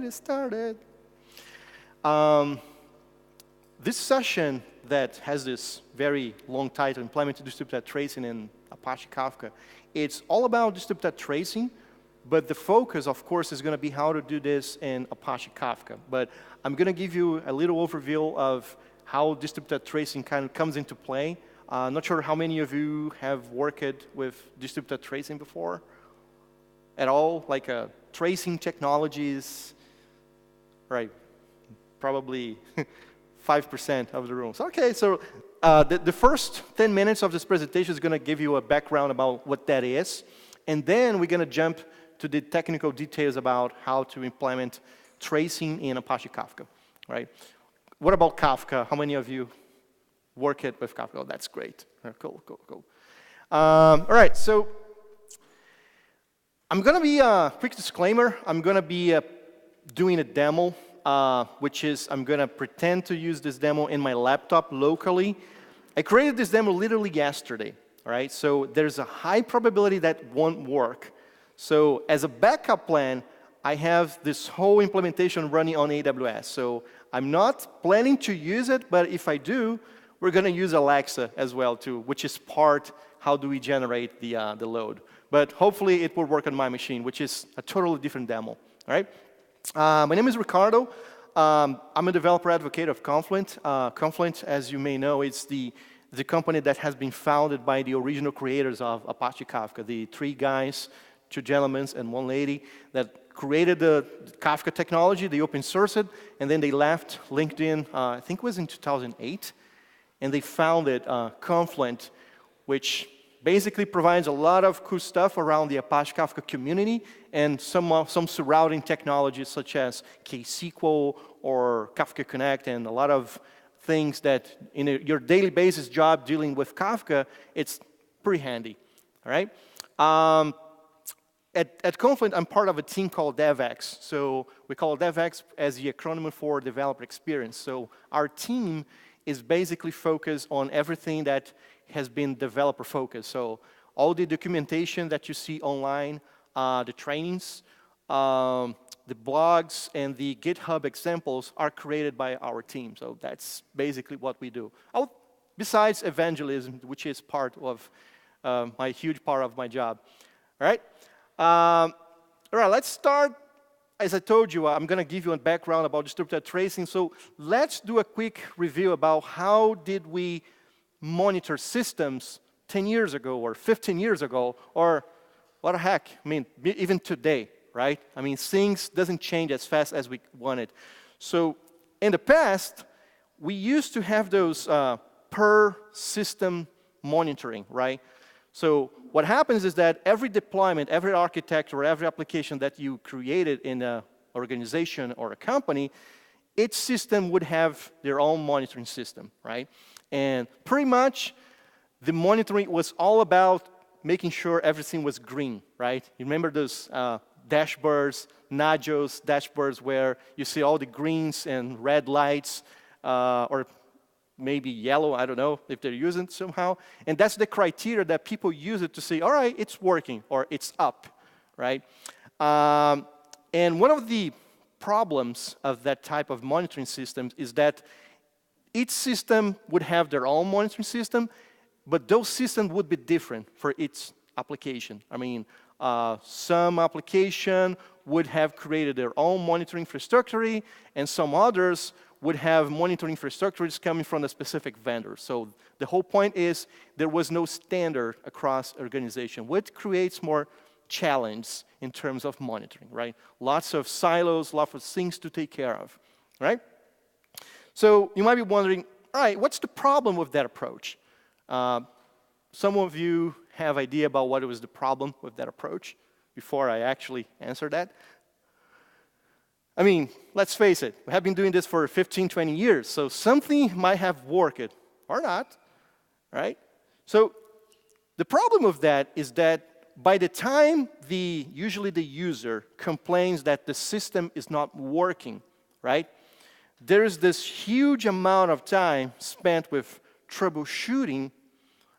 it started. This session that has this very long title, Implementing Distributed Tracing in Apache Kafka, it's all about distributed tracing, but the focus, of course, is going to be how to do this in Apache Kafka. But I'm going to give you a little overview of how distributed tracing kind of comes into play. Not sure how many of you have worked with distributed tracing before at all, like tracing technologies, right? Probably 5% of the room. So, okay, so the first 10 minutes of this presentation is going to give you a background about what that is. And then we're going to jump to the technical details about how to implement tracing in Apache Kafka, right? What about Kafka? How many of you work it with Kafka? Oh, that's great. Cool, cool, cool. All right, so I'm going to be a quick disclaimer. I'm going to be doing a demo, which is I'm going to pretend to use this demo in my laptop locally. I created this demo literally yesterday, all right? So there's a high probability that won't work. So as a backup plan, I have this whole implementation running on AWS. So I'm not planning to use it, but if I do, we're going to use Alexa as well too, which is part how do we generate the load. But hopefully it will work on my machine, which is a totally different demo. All right. My name is Ricardo. I'm a developer advocate of Confluent. Confluent, as you may know, is the company that has been founded by the original creators of Apache Kafka, the 3 guys, 2 gentlemen, and 1 lady that created the Kafka technology. They open sourced it, and then they left LinkedIn, I think it was in 2008, and they founded Confluent, which basically provides a lot of cool stuff around the Apache Kafka community and some surrounding technologies such as KSQL or Kafka Connect and a lot of things that in your daily basis job dealing with Kafka, it's pretty handy, all right? At Confluent, I'm part of a team called DevX. So we call DevX as the acronym for developer experience. So our team is basically focused on everything that has been developer focused. So all the documentation that you see online, the trainings, the blogs, and the GitHub examples are created by our team. So that's basically what we do. Besides evangelism, which is part of my huge part of my job. All right? All right, let's start. As I told you, I'm going to give you a background about distributed tracing. So let's do a quick review about how did we monitor systems 10 years ago or 15 years ago, or what the heck, I mean, even today, right? I mean, things doesn't change as fast as we wanted. So in the past, we used to have those per system monitoring, right? So what happens is that every deployment, every architecture, every application that you created in an organization or a company, each system would have their own monitoring system, right? And pretty much the monitoring was all about making sure everything was green, right? You remember those dashboards, Nagios dashboards where you see all the greens and red lights, or maybe yellow, I don't know if they're using it somehow. And that's the criteria that people use it to say, all right, it's working, or it's up, right? And one of the problems of that type of monitoring systems is that each system would have their own monitoring system, but those systems would be different for each application. I mean, some application would have created their own monitoring infrastructure, and some others would have monitoring infrastructures coming from a specific vendor. So the whole point is there was no standard across organization, which creates more challenge in terms of monitoring, right? Lots of silos, lots of things to take care of, right? So you might be wondering, all right, what's the problem with that approach? Some of you have idea about what was the problem with that approach before I actually answer that? I mean, let's face it, we have been doing this for 15, 20 years, so something might have worked or not, right? So the problem with that is that by the time usually the user complains that the system is not working, right? There's this huge amount of time spent with troubleshooting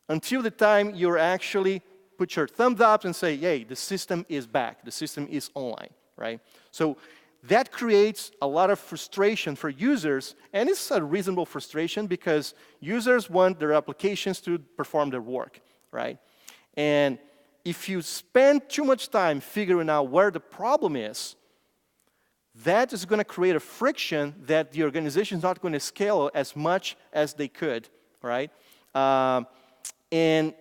until the time you're actually put your thumbs up and say, hey, the system is back, the system is online, right? So that creates a lot of frustration for users, and it's a reasonable frustration because users want their applications to perform their work, right? And if you spend too much time figuring out where the problem is, that is going to create a friction that the organization is not going to scale as much as they could, right? And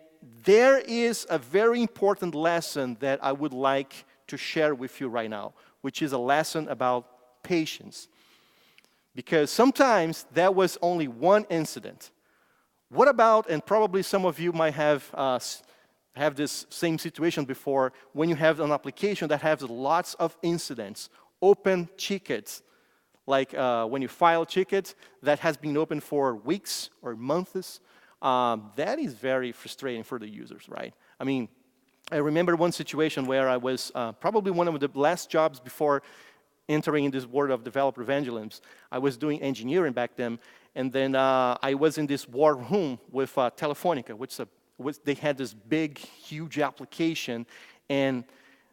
there is a very important lesson that I would like to share with you right now, which is a lesson about patience. Because sometimes that was only one incident. What about, and probably some of you might have this same situation before, when you have an application that has lots of incidents, open tickets, like when you file tickets that has been open for weeks or months, that is very frustrating for the users, right? I mean, I remember one situation where I was probably one of the last jobs before entering in this world of developer evangelism. I was doing engineering back then, and then I was in this war room with Telefonica, which they had this big, huge application, and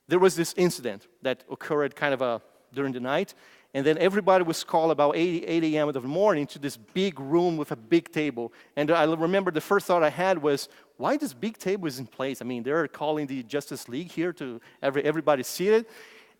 there was this incident that occurred kind of during the night, and then everybody was called about 8 a.m. in the morning to this big room with a big table. And I remember the first thought I had was, why this big table is in place? I mean, they're calling the Justice League here to everybody seated.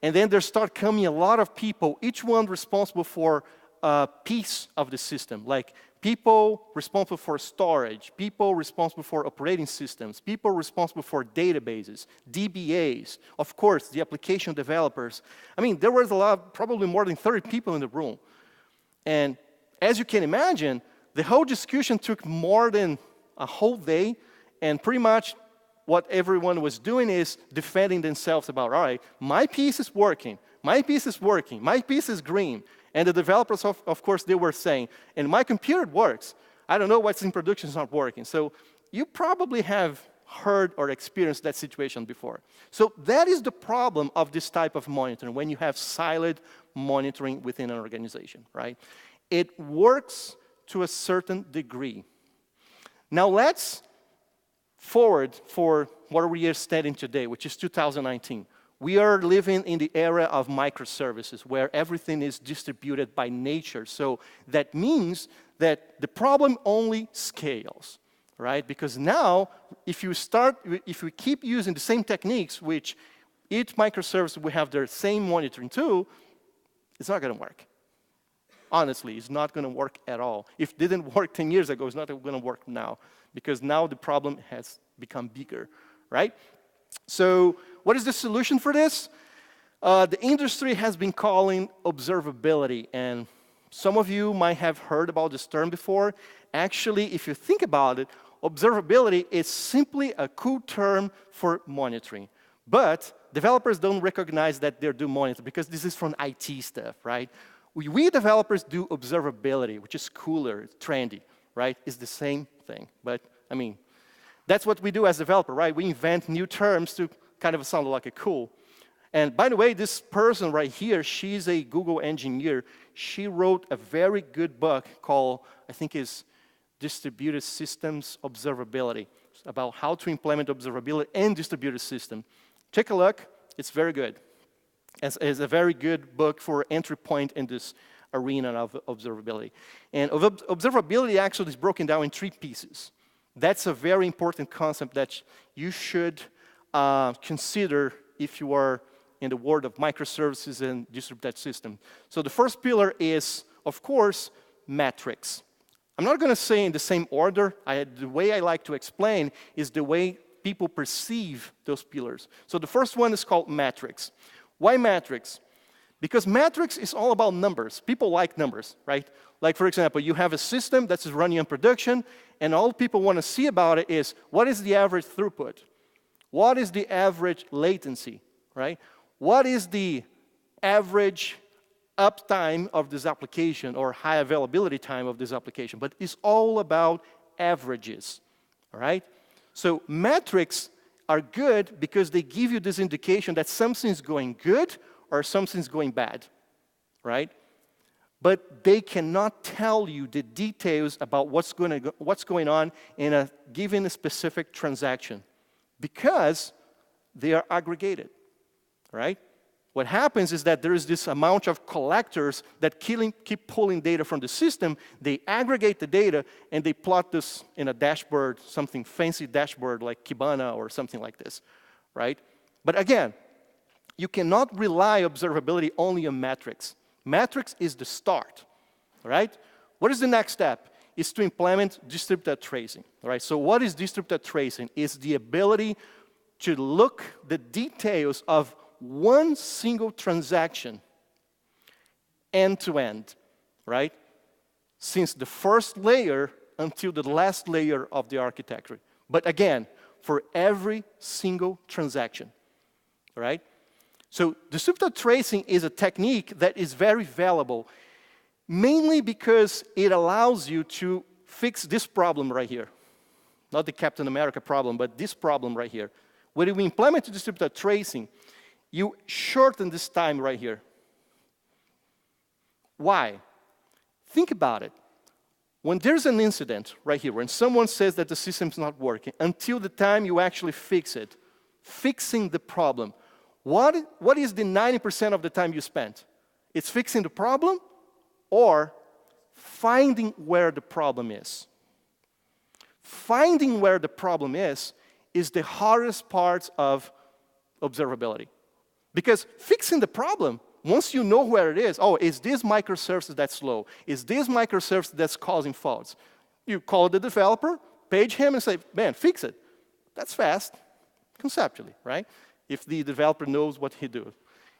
And then there start coming a lot of people, each one responsible for a piece of the system, like people responsible for storage, people responsible for operating systems, people responsible for databases, DBAs, of course, the application developers. I mean, there was a lot, probably more than 30 people in the room. And as you can imagine, the whole discussion took more than a whole day, and pretty much what everyone was doing is defending themselves about, all right, my piece is working, my piece is working, my piece is green. And the developers, of course, they were saying, and my computer works. I don't know what's in production is not working. So you probably have heard or experienced that situation before. So that is the problem of this type of monitoring, when you have siloed monitoring within an organization, right? It works to a certain degree. Now let's forward for where we are standing today, which is 2019. We are living in the era of microservices, where everything is distributed by nature. So that means that the problem only scales, right? Because now, if we keep using the same techniques, which each microservice will have their same monitoring tool, it's not going to work. Honestly, it's not going to work at all. If it didn't work 10 years ago, it's not going to work now, because now the problem has become bigger, right? So what is the solution for this? The industry has been calling observability, and some of you might have heard about this term before. Actually, if you think about it, observability is simply a cool term for monitoring. But developers don't recognize that they're doing monitoring, because this is from IT stuff, right? We developers do observability, which is cooler, it's trendy, right? It's the same thing, but I mean, that's what we do as developers, right? We invent new terms to kind of sound like a cool. And by the way, this person right here, she's a Google engineer. She wrote a very good book called, I think it's Distributed Systems Observability, about how to implement observability in distributed system. Take a look, it's very good. It's a very good book for entry point in this arena of observability. And observability actually is broken down in 3 pieces. That's a very important concept that you should consider if you are in the world of microservices and distributed systems. So the first pillar is, of course, metrics. I'm not going to say in the same order. The way I like to explain is the way people perceive those pillars. So the first one is called metrics. Why metrics? Because metrics is all about numbers. People like numbers, right? Like, for example, you have a system that's running in production, and all people want to see about it is, what is the average throughput? What is the average latency, right? What is the average uptime of this application, or high availability time of this application? But it's all about averages, all right? So metrics are good because they give you this indication that something's going good or something's going bad, right? But they cannot tell you the details about what's going on in a given specific transaction, because they are aggregated, right? What happens is that there is this amount of collectors that keep pulling data from the system. They aggregate the data, and they plot this in a dashboard, something fancy dashboard like Kibana or something like this, right? But again, you cannot rely observability only on metrics. Metrics is the start, right? What is the next step? Is to implement distributed tracing, right? So what is distributed tracing? It's the ability to look the details of one single transaction end to end, right? Since the first layer until the last layer of the architecture. But again, for every single transaction, right? So distributed tracing is a technique that is very valuable, mainly because it allows you to fix this problem right here. Not the Captain America problem, but this problem right here. When we implement distributed tracing, you shorten this time right here. Why? Think about it. When there's an incident right here, when someone says that the system's not working, until the time you actually fix it, fixing the problem, what is the 90% of the time you spent? It's fixing the problem or finding where the problem is. Finding where the problem is the hardest part of observability. Because fixing the problem, once you know where it is, oh, is this microservice that's slow? Is this microservice that's causing faults? You call the developer, page him, and say, man, fix it. That's fast, conceptually, right? If the developer knows what he does.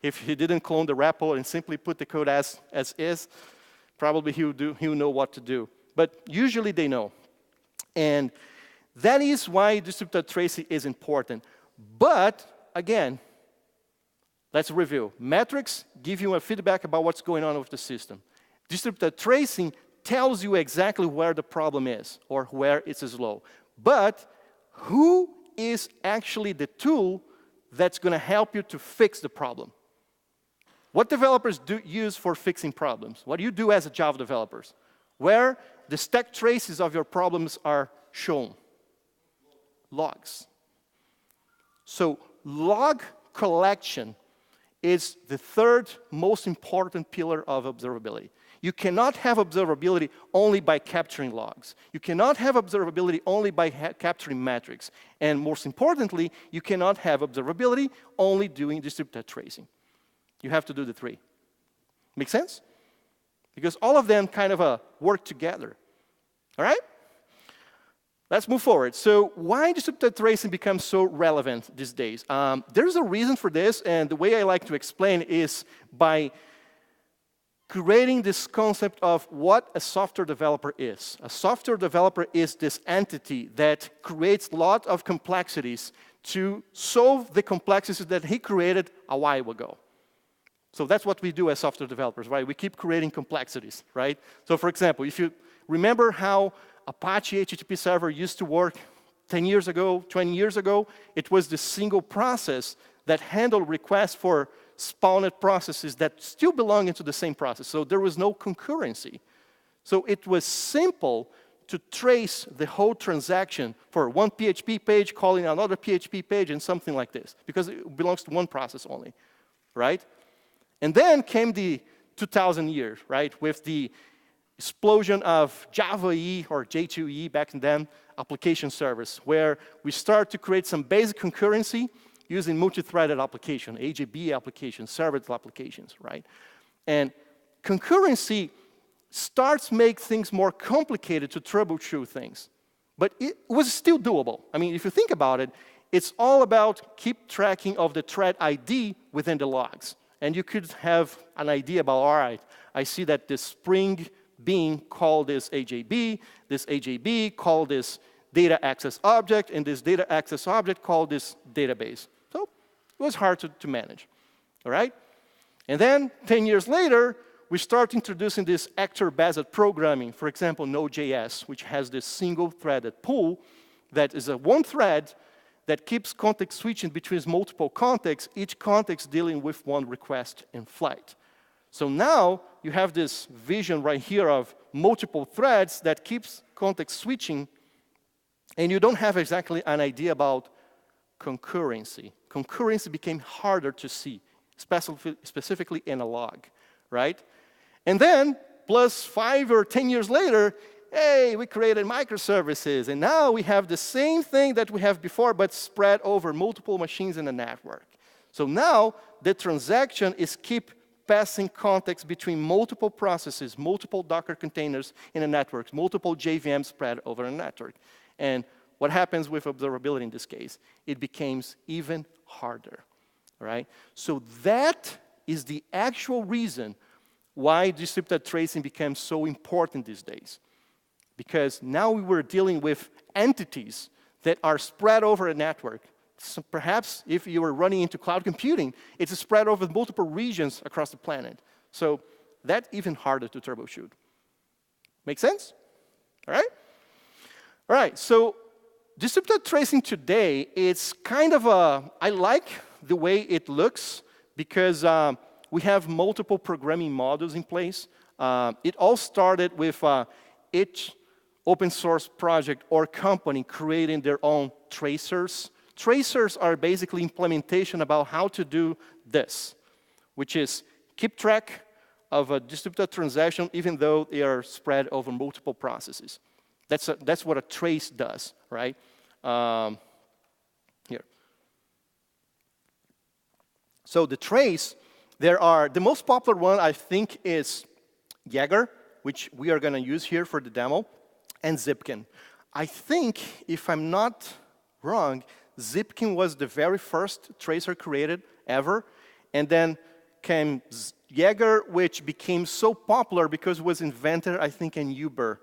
If he didn't clone the repo and simply put the code as is, probably he'll know what to do. But usually they know. And that is why distributed tracing is important. But, again, let's review. Metrics give you a feedback about what's going on with the system. Distributed tracing tells you exactly where the problem is or where it's slow. But who is actually the tool that's going to help you to fix the problem? What developers use for fixing problems? What do you do as a Java developers? Where the stack traces of your problems are shown. Logs. So log collection is the third most important pillar of observability. You cannot have observability only by capturing logs. You cannot have observability only by capturing metrics. And most importantly, you cannot have observability only doing distributed tracing. You have to do the three. Make sense? Because all of them kind of work together. All right? Let's move forward. So why distributed tracing becomes so relevant these days? There's a reason for this, and the way I like to explain is by creating this concept of what a software developer is. A software developer is this entity that creates a lot of complexities to solve the complexities that he created a while ago. So that's what we do as software developers, right? We keep creating complexities, right? So for example, if you remember how Apache HTTP server used to work 10 years ago, 20 years ago, it was the single process that handled requests for spawned processes that still belong into the same process. So there was no concurrency. So it was simple to trace the whole transaction for one PHP page calling another PHP page and something like this, because it belongs to one process only, right? And then came the 2000 years, right, with the explosion of Java EE or J2EE back then, application service, where we start to create some basic concurrency using multi-threaded application, AJB applications, serverless applications, right? And concurrency starts to make things more complicated to troubleshoot things. But it was still doable. I mean, if you think about it, it's all about keep tracking of the thread ID within the logs. And you could have an idea about, all right, I see that this Spring being called this AJB called this data access object, and this data access object called this database. So it was hard to manage, all right? And then 10 years later, we start introducing this actor-based programming, for example, Node.js, which has this single-threaded pool that is a one thread that keeps context switching between multiple contexts, each context dealing with one request in flight. So now you have this vision right here of multiple threads that keeps context switching, and you don't have exactly an idea about concurrency. Concurrency became harder to see. specifically analog, right? And then, plus 5 or 10 years later, hey, we created microservices, and now we have the same thing that we have before, but spread over multiple machines in a network. So now, the transaction is keep passing context between multiple processes, multiple Docker containers in a network, multiple JVMs spread over a network. And what happens with observability in this case? It becomes even harder, right? So that is the actual reason why distributed tracing becomes so important these days. Because now we were dealing with entities that are spread over a network. So perhaps if you were running into cloud computing, it's spread over multiple regions across the planet. So that's even harder to troubleshoot. Make sense? All right? All right, so distributed tracing today, it's kind of a, I like the way it looks because we have multiple programming models in place. It all started with each open source project or company creating their own tracers. Tracers are basically implementation about how to do this, which is keep track of a distributed transaction even though they are spread over multiple processes. That's what a trace does, right? Here. So the trace, the most popular one I think is Jaeger, which we are going to use here for the demo, and Zipkin. I think, if I'm not wrong, Zipkin was the very first tracer created ever, and then came Jaeger, which became so popular because it was invented, I think, in Uber.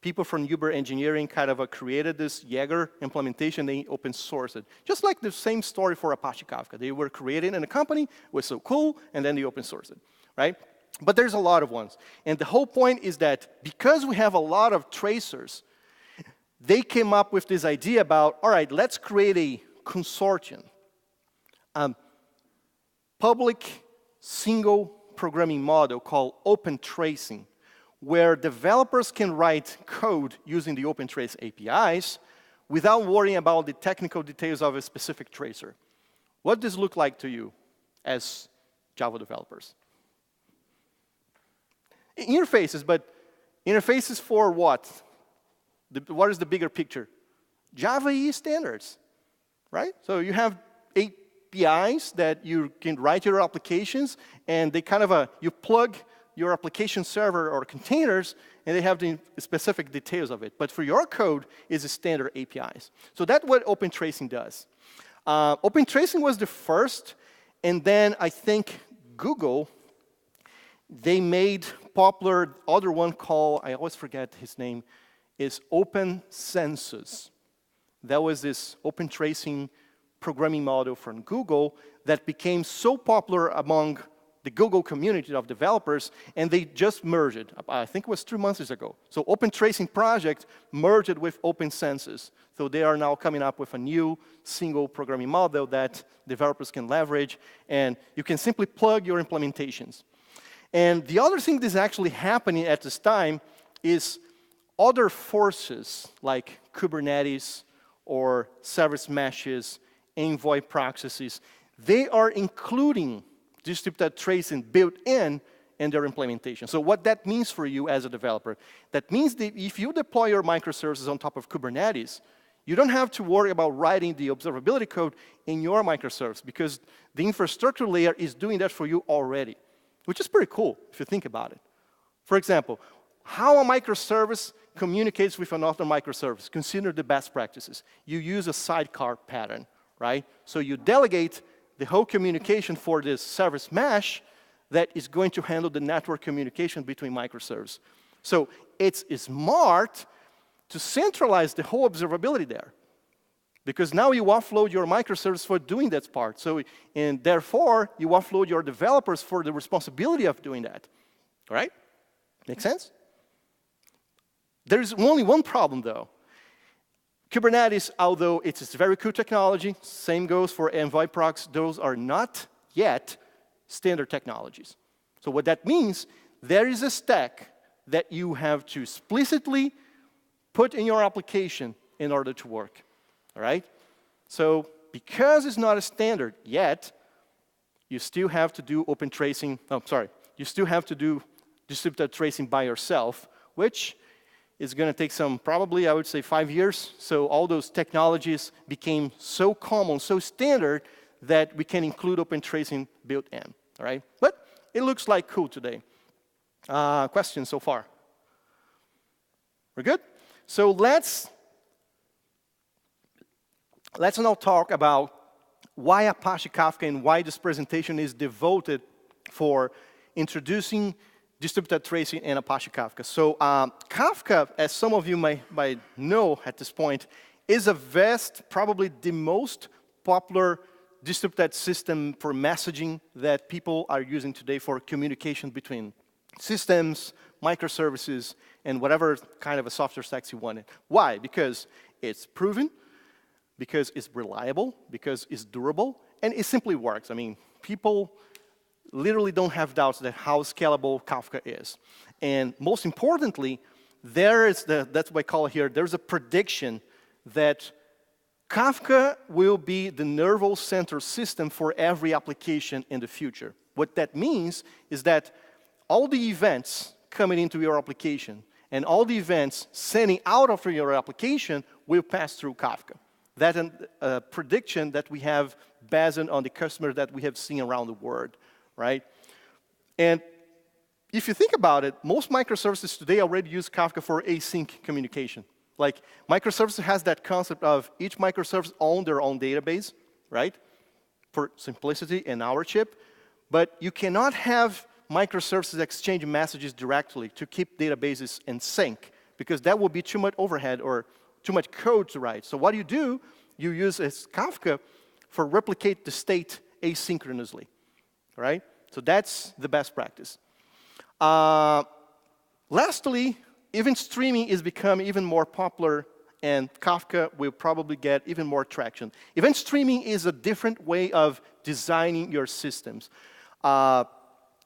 People from Uber engineering kind of created this Jaeger implementation, they open sourced it. Just like the same story for Apache Kafka. They were created in a company, it was so cool, and then they open sourced it, right? But there's a lot of ones. And the whole point is that because we have a lot of tracers, they came up with this idea about, all right, let's create a consortium, public single programming model called OpenTracing, where developers can write code using the OpenTracing APIs without worrying about the technical details of a specific tracer. What does this look like to you as Java developers? Interfaces, but interfaces for what? What is the bigger picture? Java EE standards, right? So you have APIs that you can write your applications, and they kind of you plug your application server or containers, and they have the specific details of it. But for your code, it's standard APIs. So that's what OpenTracing does. OpenTracing was the first, and then I think Google, they made popular other one called, I always forget his name, is OpenCensus. That was this OpenTracing programming model from Google that became so popular among the Google community of developers, and they just merged it. I think it was 3 months ago. So OpenTracing project merged with OpenCensus. So they are now coming up with a new single programming model that developers can leverage, and you can simply plug your implementations. And the other thing that's actually happening at this time is other forces like Kubernetes or service meshes, envoy processes, they are including distributed tracing built in their implementation. So what that means for you as a developer, that means that if you deploy your microservices on top of Kubernetes, you don't have to worry about writing the observability code in your microservice because the infrastructure layer is doing that for you already, which is pretty cool if you think about it. For example, how a microservice communicates with another microservice. Consider the best practices. You use a sidecar pattern, right? So you delegate the whole communication for this service mesh that is going to handle the network communication between microservices. So it's smart to centralize the whole observability there, because now you offload your microservice for doing that part. So, and therefore, you offload your developers for the responsibility of doing that. All right? Make sense? There's only one problem, though. Kubernetes, although it's a very cool technology, same goes for envoy procs, those are not yet standard technologies. So what that means, there is a stack that you have to explicitly put in your application in order to work. All right? So because it's not a standard yet, you still have to do OpenTracing, you still have to do distributed tracing by yourself, which is going to take some, probably, I would say, 5 years. So all those technologies became so common, so standard, that we can include OpenTracing built in, all right? But it looks like cool today. Questions so far? We're good? So let's now talk about why Apache Kafka and why this presentation is devoted for introducing distributed tracing in Apache Kafka. So Kafka, as some of you might know at this point, is a vast, probably the most popular distributed system for messaging that people are using today for communication between systems, microservices, and whatever kind of a software stack you wanted. Why? Because it's proven, because it's reliable, because it's durable, and it simply works. I mean, people literally don't have doubts that how scalable Kafka is. And most importantly, that's what I call it here, there's a prediction that Kafka will be the nervous center system for every application in the future. What that means is that all the events coming into your application and all the events sending out of your application will pass through Kafka. That's a prediction that we have based on the customers that we have seen around the world, right? And if you think about it, most microservices today already use Kafka for async communication. Like, microservices has that concept of each microservice own their own database, right? For simplicity in our chip. But you cannot have microservices exchange messages directly to keep databases in sync, because that would be too much overhead or too much code to write. So what you do, you use Kafka for replicate the state asynchronously, right? So that's the best practice. Lastly, event streaming is becoming even more popular, and Kafka will probably get even more traction. Event streaming is a different way of designing your systems. I'm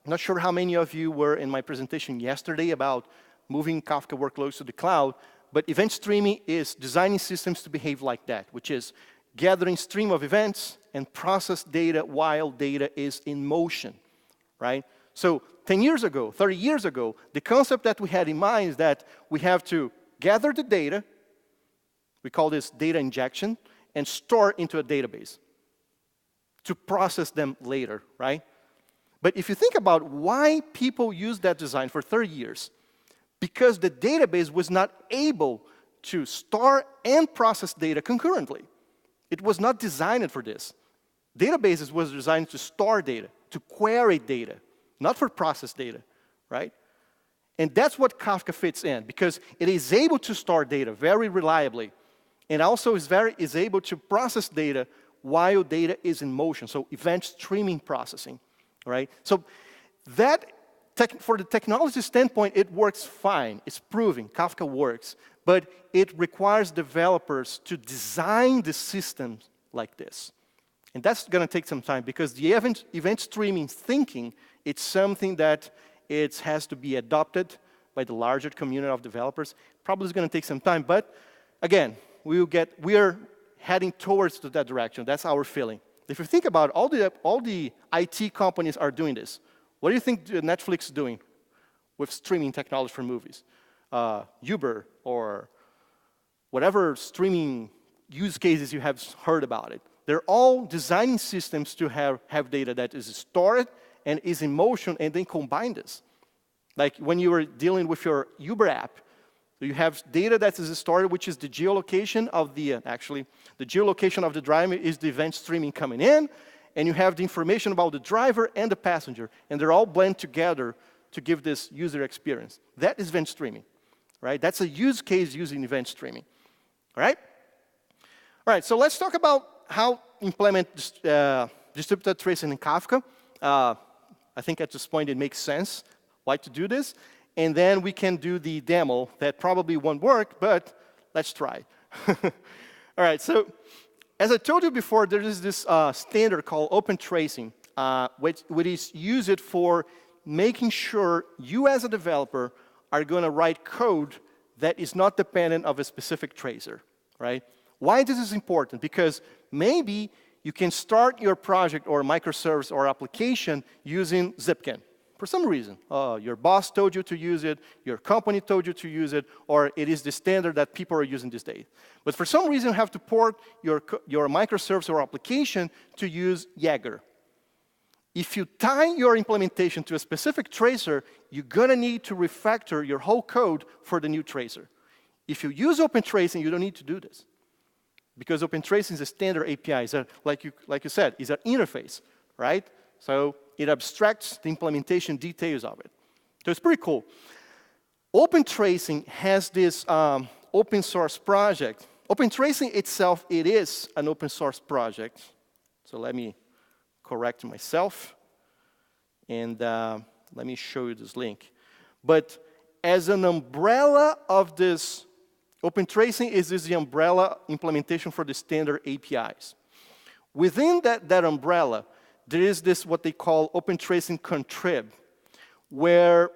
not sure how many of you were in my presentation yesterday about moving Kafka workloads to the cloud, but event streaming is designing systems to behave like that, which is gathering stream of events and process data while data is in motion, right? So 10 years ago, 30 years ago, the concept that we had in mind is that we have to gather the data, we call this data injection, and store into a database to process them later, right? But if you think about why people use that design for 30 years, because the database was not able to store and process data concurrently. It was not designed for this. Databases was designed to store data, to query data, not for process data, right? And that's what Kafka fits in, because it is able to store data very reliably, and also is able to process data while data is in motion, so event streaming processing, right? So that, for the technology standpoint, it works fine. It's proven, Kafka works, but it requires developers to design the systems like this. And that's going to take some time, because the event streaming thinking, it's something that it has to be adopted by the larger community of developers. Probably is going to take some time, but again, we are heading towards that direction. That's our feeling. If you think about it, all the IT companies are doing this. What do you think Netflix is doing with streaming technology for movies? Uber or whatever streaming use cases you have heard about it. They're all designing systems to have data that is stored and is in motion, and then combine this. Like when you were dealing with your Uber app, you have data that is stored, which is the geolocation of the geolocation of the driver is the event streaming coming in, and you have the information about the driver and the passenger, and they're all blend together to give this user experience. That is event streaming, right? That's a use case using event streaming, all right? All right, so let's talk about how implement distributed tracing in Kafka. I think at this point it makes sense why to do this, and then we can do the demo that probably won't work, but let's try. All right, so as I told you before, there is this standard called OpenTracing, which is used for making sure you as a developer are going to write code that is not dependent of a specific tracer, right? Why this is important? Because maybe you can start your project or microservice or application using Zipkin. For some reason, your boss told you to use it, your company told you to use it, or it is the standard that people are using these days. But for some reason, you have to port your microservice or application to use Jaeger. If you tie your implementation to a specific tracer, you're going to need to refactor your whole code for the new tracer. If you use OpenTracing, you don't need to do this. Because OpenTracing is a standard API. Like you said, it's an interface, right? So it abstracts the implementation details of it. So it's pretty cool. OpenTracing has this open source project. OpenTracing itself, it is an open source project. So let me correct myself. And let me show you this link. But as an umbrella of this, OpenTracing is the umbrella implementation for the standard APIs. Within that umbrella, there is this what they call OpenTracing contrib, where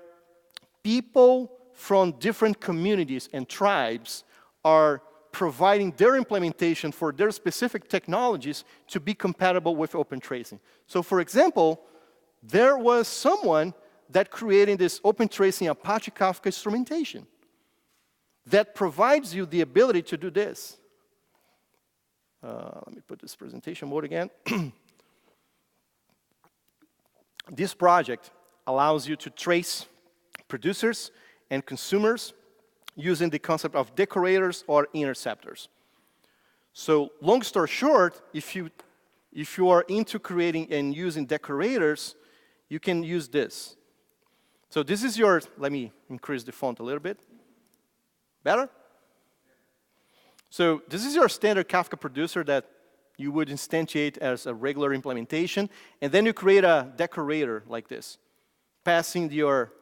people from different communities and tribes are providing their implementation for their specific technologies to be compatible with OpenTracing. So for example, there was someone that created this OpenTracing Apache Kafka instrumentation that provides you the ability to do this. Let me put this presentation mode again. This project allows you to trace producers and consumers using the concept of decorators or interceptors. So long story short, if you are into creating and using decorators, you can use this. So this is your, let me increase the font a little bit. Better? So this is your standard Kafka producer that you would instantiate as a regular implementation, and then you create a decorator like this, passing your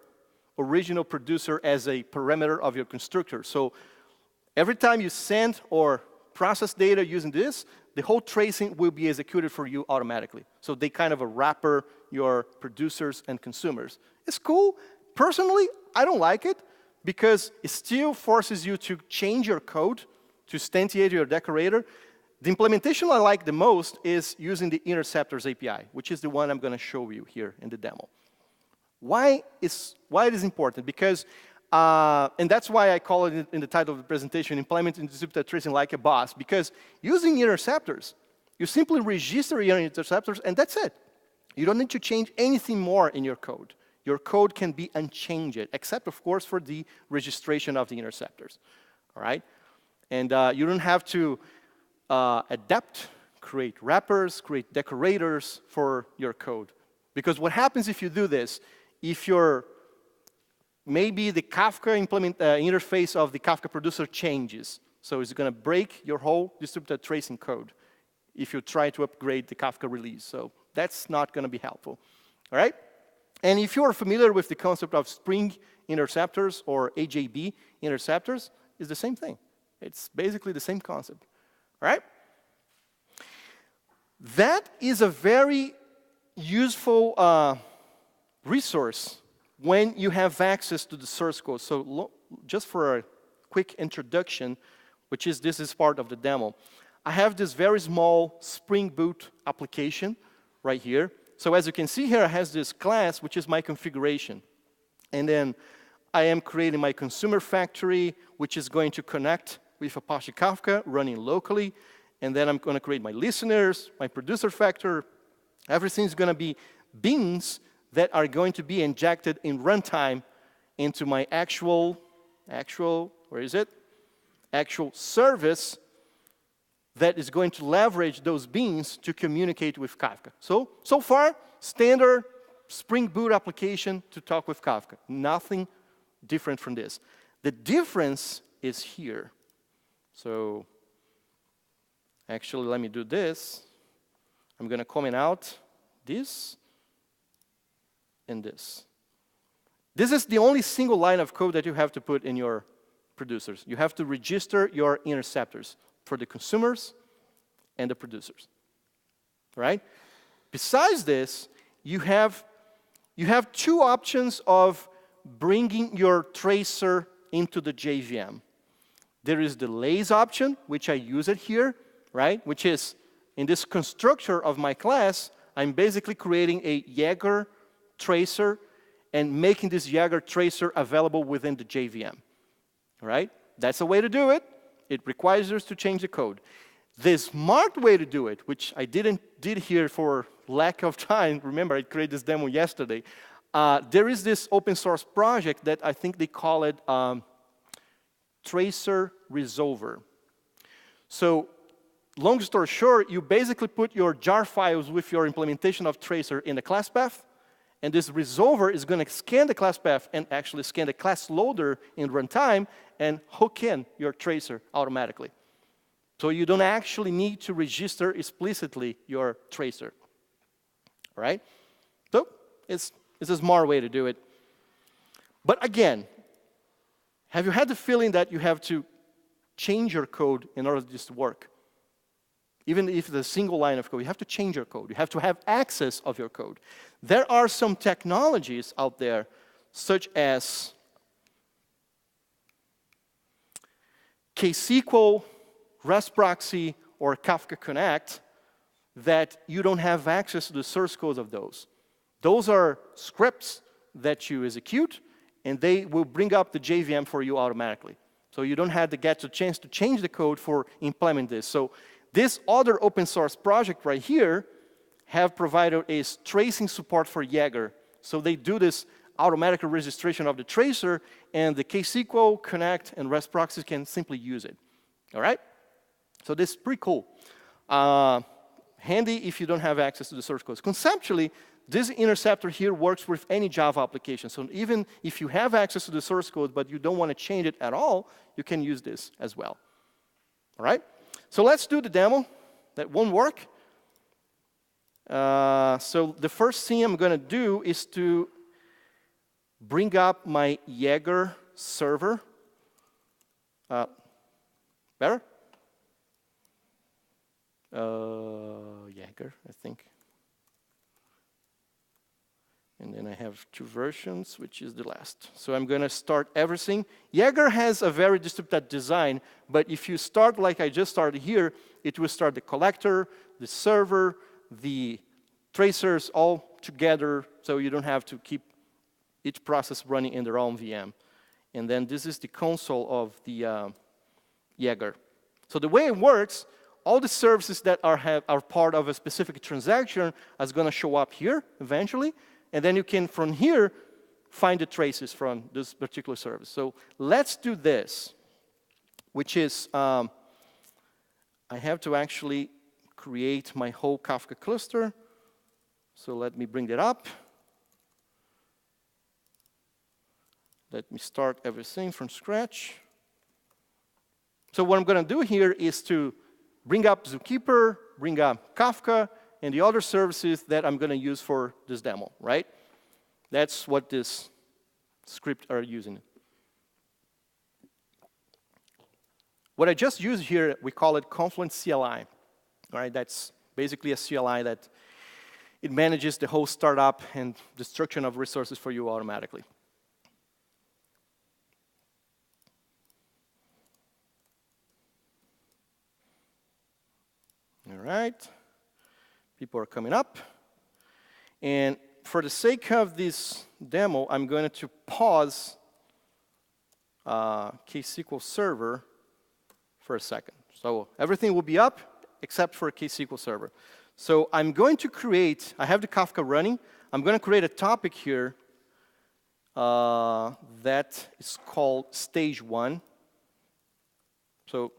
original producer as a parameter of your constructor. So every time you send or process data using this, the whole tracing will be executed for you automatically. So they kind of wrapper your producers and consumers. It's cool. Personally, I don't like it because it still forces you to change your code to instantiate your decorator. The implementation I like the most is using the Interceptors API, which is the one I'm going to show you here in the demo. Why it is important? Because, and that's why I call it in the title of the presentation, implementing distributed tracing like a boss, because using interceptors, you simply register your interceptors and that's it. You don't need to change anything more in your code. Your code can be unchanged, except of course for the registration of the interceptors, all right? And you don't have to adapt, create wrappers, create decorators for your code. Because what happens if you do this, if maybe the Kafka interface of the Kafka producer changes, so it's going to break your whole distributed tracing code if you try to upgrade the Kafka release. So that's not going to be helpful, all right? And if you are familiar with the concept of Spring interceptors or AJB interceptors, it's the same thing. It's basically the same concept, all right? That is a very useful resource when you have access to the source code. So just for a quick introduction, this is part of the demo. I have this very small Spring Boot application right here. So as you can see here, it has this class, which is my configuration. And then I am creating my consumer factory, which is going to connect with Apache Kafka, running locally. And then I'm going to create my listeners, my producer factor. Everything's going to be beans that are going to be injected in runtime into my actual service that is going to leverage those beans to communicate with Kafka. So far, standard Spring Boot application to talk with Kafka. Nothing different from this. The difference is here. So actually, let me do this. I'm going to comment out this and this. This is the only single line of code that you have to put in your producers. You have to register your interceptors for the consumers and the producers, right? Besides this, you have two options of bringing your tracer into the JVM. There is the lazy option, which I use it here, right? Which is in this constructor of my class, I'm basically creating a Jaeger tracer and making this Jaeger tracer available within the JVM. All right? That's a way to do it. It requires us to change the code. The smart way to do it, which I did here for lack of time, remember I created this demo yesterday, there is this open source project that I think they call it Tracer Resolver. So long story short, you basically put your jar files with your implementation of tracer in the class path, and this resolver is going to scan the class path and actually scan the class loader in runtime and hook in your tracer automatically. So you don't actually need to register explicitly your tracer. All right? So it's a smart way to do it. But again, have you had the feeling that you have to change your code in order for this to work? Even if it's a single line of code, you have to change your code. You have to have access of your code. There are some technologies out there, such as KSQL, REST proxy, or Kafka Connect, that you don't have access to the source code of those. Those are scripts that you execute, and they will bring up the JVM for you automatically. So you don't have to get the chance to change the code for implement this. So this other open source project right here have provided a tracing support for Jaeger. So they do this automatic registration of the tracer, and the KSQL, Connect, and REST proxies can simply use it. All right? So this is pretty cool. Handy if you don't have access to the source code. Conceptually, this interceptor here works with any Java application. So even if you have access to the source code, but you don't want to change it at all, you can use this as well. All right? So let's do the demo. That won't work. So the first thing I'm going to do is to bring up my Jaeger server. Better? Jaeger, I think. And then I have two versions, which is the last. So I'm going to start everything. Jaeger has a very distributed design, but if you start like I just started here, it will start the collector, the server, the tracers all together, so you don't have to keep each process running in their own VM. And then this is the console of the Jaeger. So the way it works, all the services that are part of a specific transaction is going to show up here eventually. And then you can, from here, find the traces from this particular service. So let's do this, which is, I have to actually create my whole Kafka cluster. So let me bring that up. Let me start everything from scratch. So what I'm going to do here is to bring up Zookeeper, bring up Kafka, and the other services that I'm going to use for this demo, right? That's what this script are using. What I just used here, we call it Confluent CLI. All right, that's basically a CLI that it manages the whole startup and destruction of resources for you automatically. All right. People are coming up. And for the sake of this demo, I'm going to pause KSQL Server for a second. So everything will be up except for KSQL Server. So I'm going to create, I have the Kafka running. I'm going to create a topic here that is called Stage 1. So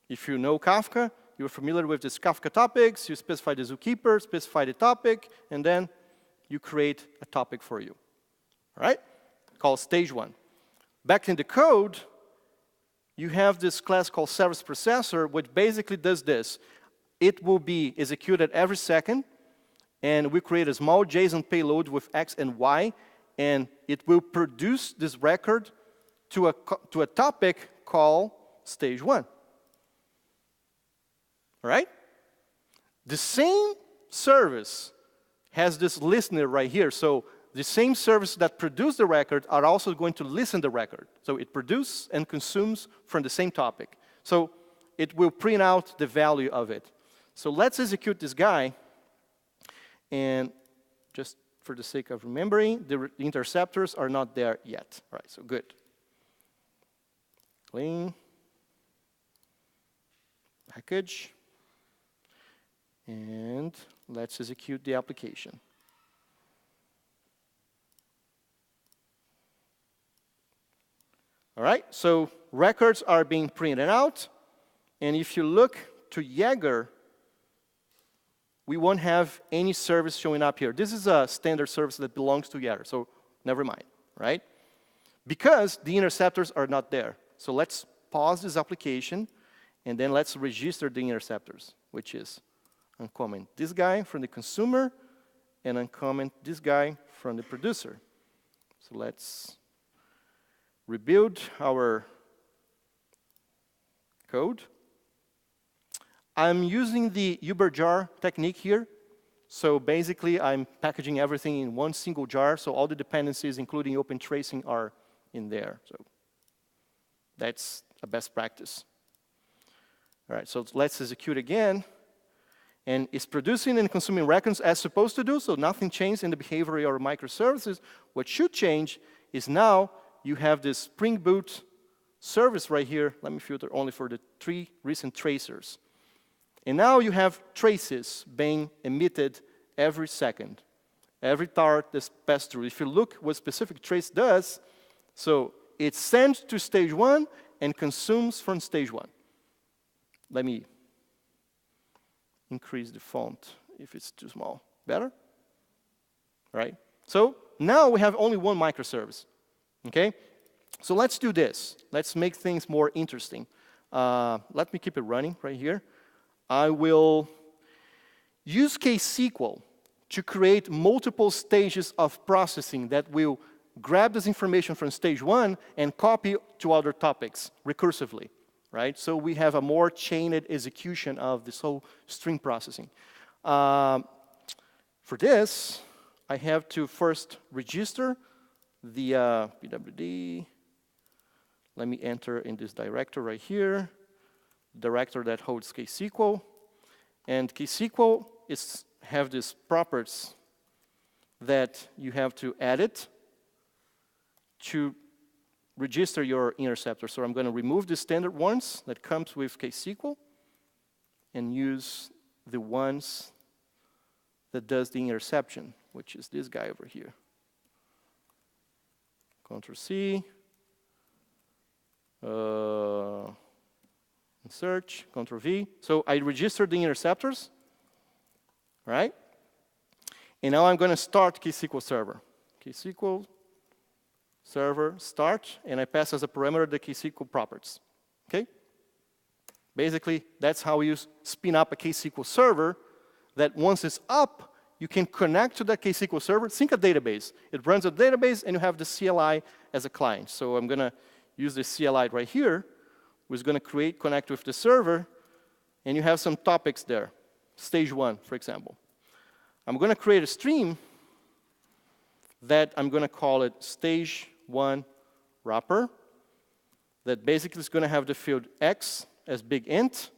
if you know Kafka, you're familiar with this Kafka topics, you specify the Zookeeper, specify the topic, and then you create a topic for you. All right? Called Stage 1. Back in the code, you have this class called Service Processor, which basically does this. It will be executed every second, and we create a small JSON payload with X and Y, and it will produce this record to a topic called Stage 1. All right? The same service has this listener right here. So the same service that produced the record are also going to listen the record. So it produces and consumes from the same topic. So it will print out the value of it. So let's execute this guy. And just for the sake of remembering, the interceptors are not there yet. All right, so good. Clean. Package. And let's execute the application. All right, so records are being printed out. And if you look to Jaeger, we won't have any service showing up here. This is a standard service that belongs to Jaeger, so never mind, right? Because the interceptors are not there. So let's pause this application, and then let's register the interceptors, which is uncomment this guy from the consumer, and uncomment this guy from the producer. So let's rebuild our code. I'm using the Uber jar technique here. So basically, I'm packaging everything in one single jar, so all the dependencies, including OpenTracing, are in there. So that's a best practice. All right, so let's execute again. And it's producing and consuming records as supposed to do, so nothing changed in the behavior of microservices. What should change is now you have this Spring Boot service right here. Let me filter only for the 3 recent tracers. And now you have traces being emitted every second. Every tart that's passed through. If you look what specific trace does, so it's sent to stage 1 and consumes from stage 1. Let me increase the font if it's too small. Better? All right. So now we have only one microservice. Okay? So let's do this. Let's make things more interesting. Let me keep it running right here. I will use KSQL to create multiple stages of processing that will grab this information from stage 1 and copy to other topics recursively. Right? So we have a more chained execution of this whole string processing. For this, I have to first register the PWD. Let me enter in this directory right here, directory that holds KSQL. And KSQL have these properties that you have to edit to register your interceptor. So I'm going to remove the standard ones that comes with KSQL and use the ones that does the interception, which is this guy over here. Ctrl-C, search, Ctrl-V. So I registered the interceptors, right? And now I'm going to start KSQL server. KSQL server start, and I pass as a parameter the KSQL properties. Okay? Basically, that's how you spin up a KSQL server that once it's up, you can connect to that KSQL server, sync a database. It runs a database, and you have the CLI as a client. So I'm going to use the CLI right here, which is going to connect with the server, and you have some topics there. Stage 1, for example. I'm going to create a stream that I'm going to call it stage 1 wrapper, that basically is going to have the field X as big int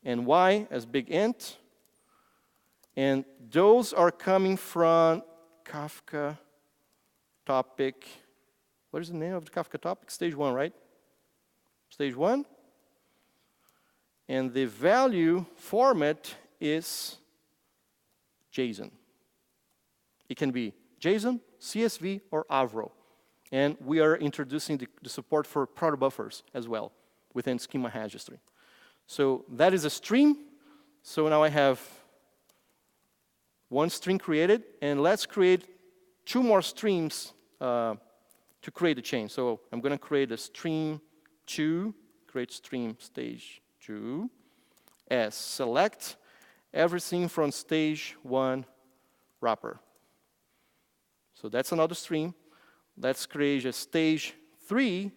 and Y as big int. And those are coming from Kafka topic. What is the name of the Kafka topic? Stage 1, right? Stage 1. And the value format is JSON. It can be JSON, CSV, or Avro. And we are introducing the support for proto buffers as well within schema registry. So that is a stream. So now I have one string created, and let's create 2 more streams to create the chain. So I'm going to create a stream 2, create stream stage 2, as select everything from stage 1 wrapper. So that's another stream. Let's create a stage 3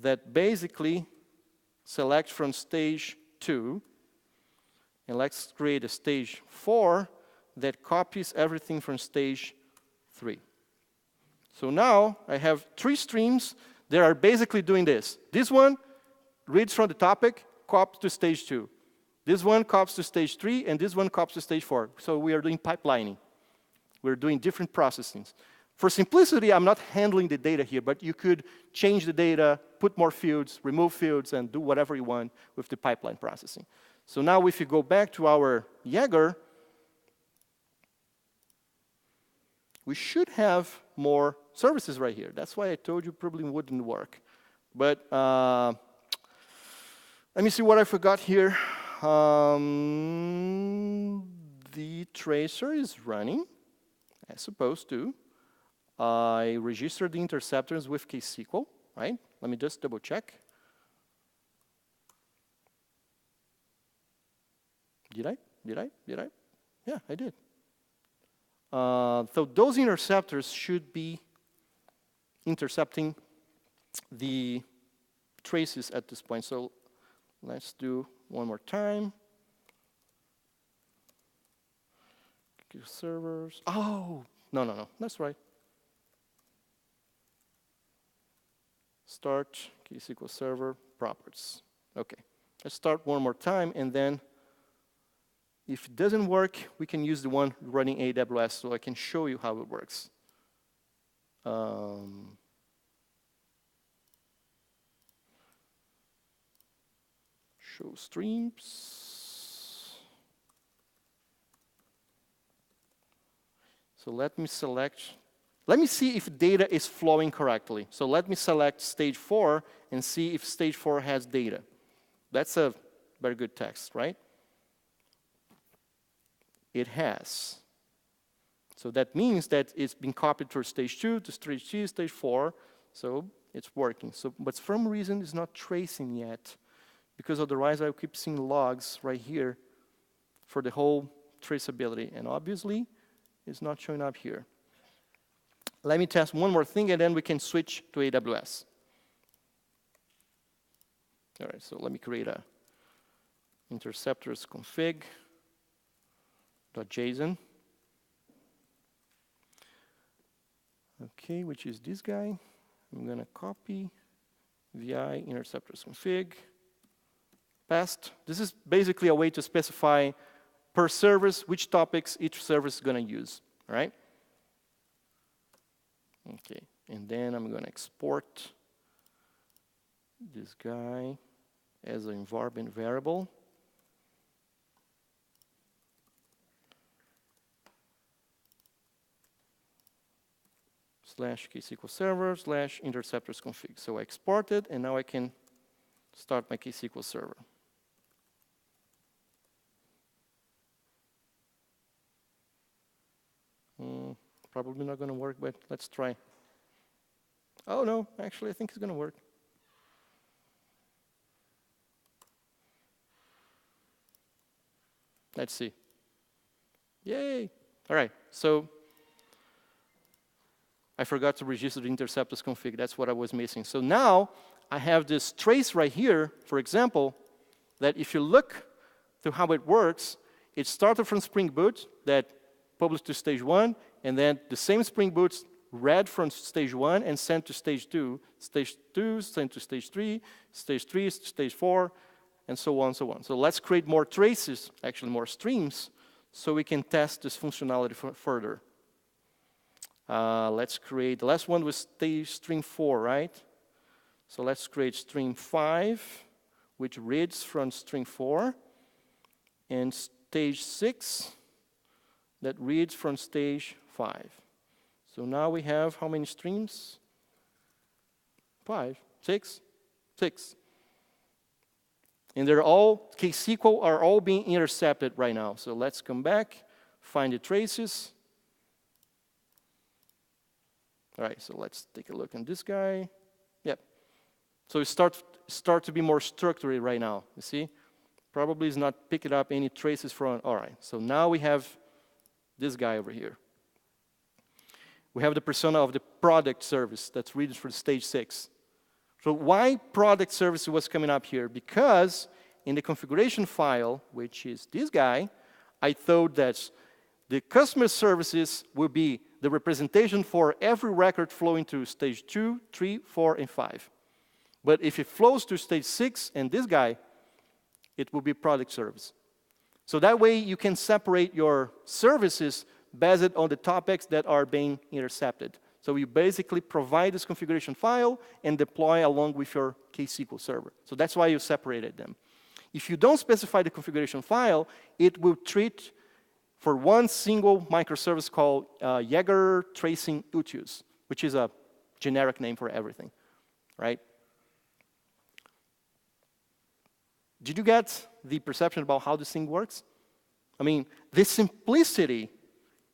that basically selects from stage 2. And let's create a stage 4 that copies everything from stage 3. So now I have 3 streams that are basically doing this. This one reads from the topic, copies to stage 2. This one copies to stage 3, and this one copies to stage 4. So we are doing pipelining. We're doing different processings. For simplicity, I'm not handling the data here, but you could change the data, put more fields, remove fields, and do whatever you want with the pipeline processing. So now if you go back to our Jaeger, we should have more services right here. That's why I told you probably wouldn't work. But let me see what I forgot here. The tracer is running, as supposed to. I registered the interceptors with KSQL, right? Let me just double check. Did I? Yeah, I did. So those interceptors should be intercepting the traces at this point. So let's do one more time. Servers. Oh, no, that's right. Start KSQL Server properties. Okay, let's start one more time, and then if it doesn't work, we can use the one running AWS so I can show you how it works. Show streams. So let me select, let me see if data is flowing correctly. So let me select stage 4 and see if stage 4 has data. That's a very good test, right? It has. So that means that it's been copied to stage 2, to stage 3, stage 4. So it's working. So, but for some reason, it's not tracing yet, because otherwise I'll keep seeing logs right here for the whole traceability. And obviously, it's not showing up here. Let me test one more thing, and then we can switch to AWS. All right, so let me create a interceptors config.json. Okay, which is this guy. I'm going to copy vi interceptors config. Past. This is basically a way to specify per service which topics each service is going to use. All right? Okay, and then I'm going to export this guy as an environment variable. / KSQL server / interceptors config. So I exported, and now I can start my KSQL server. Probably not going to work, but let's try. Oh, no, actually, I think it's going to work. Let's see. Yay. All right, so I forgot to register the interceptors config. That's what I was missing. So now I have this trace right here, for example, that if you look to how it works, it started from Spring Boot that published to stage 1, and then the same Spring Boot read from stage 1 and sent to stage 2. Stage 2 sent to stage 3 to stage 4, and so on, so on. So let's create more traces, actually more streams, so we can test this functionality further. Let's create, the last one was string 4, right? So let's create string 5, which reads from string 4, and stage 6, that reads from stage 5. So now we have how many streams? 5, 6. And they're all, KSQL are all being intercepted right now. So let's come back, find the traces. All right, so let's take a look at this guy. Yep. So it start to be more structured right now, you see? Probably is not picking up any traces from, all right. So now we have this guy over here. We have the persona of the product service that's reading for stage 6. So why product service was coming up here? Because in the configuration file, which is this guy, I thought that the customer services will be the representation for every record flowing to stage 2, 3, 4, and 5. But if it flows to stage 6 and this guy, It will be product service. So that way you can separate your services based on the topics that are being intercepted. So you basically provide this configuration file and deploy along with your KSQL server. So that's why you separated them. If you don't specify the configuration file, it will treat for one single microservice called Jaeger Tracing Utus, which is a generic name for everything, right? Did you get the perception about how this thing works? I mean, this simplicity,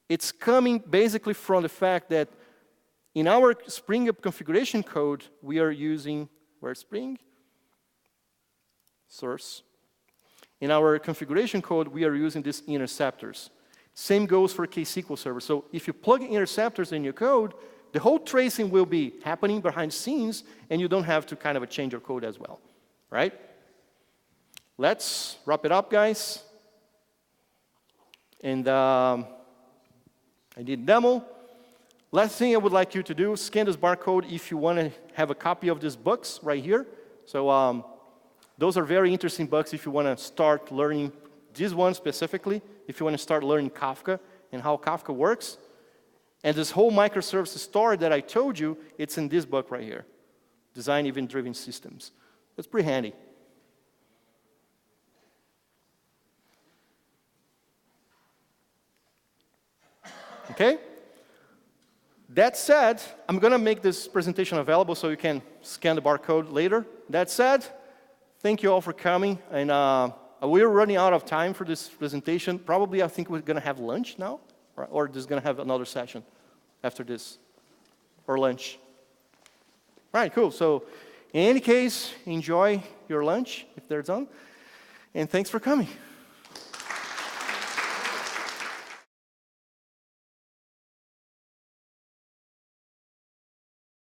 it's coming basically from the fact that in our Spring Up configuration code, we are using, where's Spring? Source. In our configuration code, we are using these interceptors. Same goes for KSQL Server. So if you plug interceptors in your code, the whole tracing will be happening behind the scenes, and you don't have to kind of change your code as well, right? Let's wrap it up, guys. And I did demo. Last thing I would like you to do, scan this barcode if you want to have a copy of these books right here. So those are very interesting books if you want to start learning this one specifically, if you want to start learning Kafka and how Kafka works. And this whole microservices story that I told you, it's in this book right here, Design Event-Driven Systems. That's pretty handy. Okay? That said, I'm going to make this presentation available so you can scan the barcode later. That said, thank you all for coming. And we're running out of time for this presentation. Probably, I think we're going to have lunch now, or just going to have another session after this, or lunch. All right, cool. So in any case, enjoy your lunch if they're done. And thanks for coming.